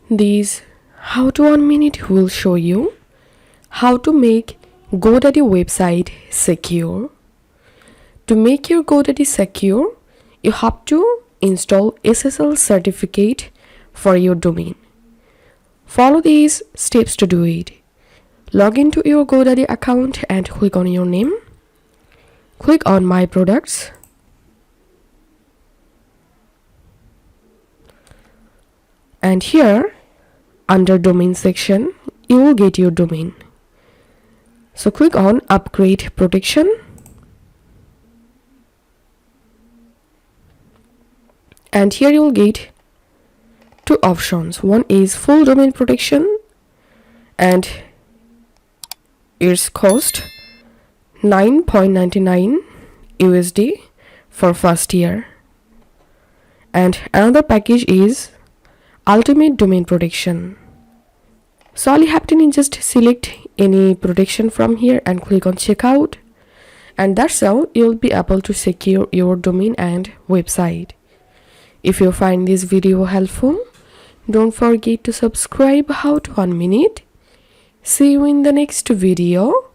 This how to 1 minute will show you how to make GoDaddy website secure. To make your GoDaddy secure, you have to install SSL certificate for your domain. Follow these steps to do it. Log into your GoDaddy account and click on your name. Click on My Products. And here, under Domain section, you will get your domain. So click on Upgrade Protection. And here you will get two options. One is full domain protection and its cost $9.99 USD for first year. And another package is Ultimate Domain Protection. So all you have to do is just select any protection from here and click on checkout. And that's how you'll be able to secure your domain and website. If you find this video helpful, don't forget to subscribe How to 1 Minute. See you in the next video.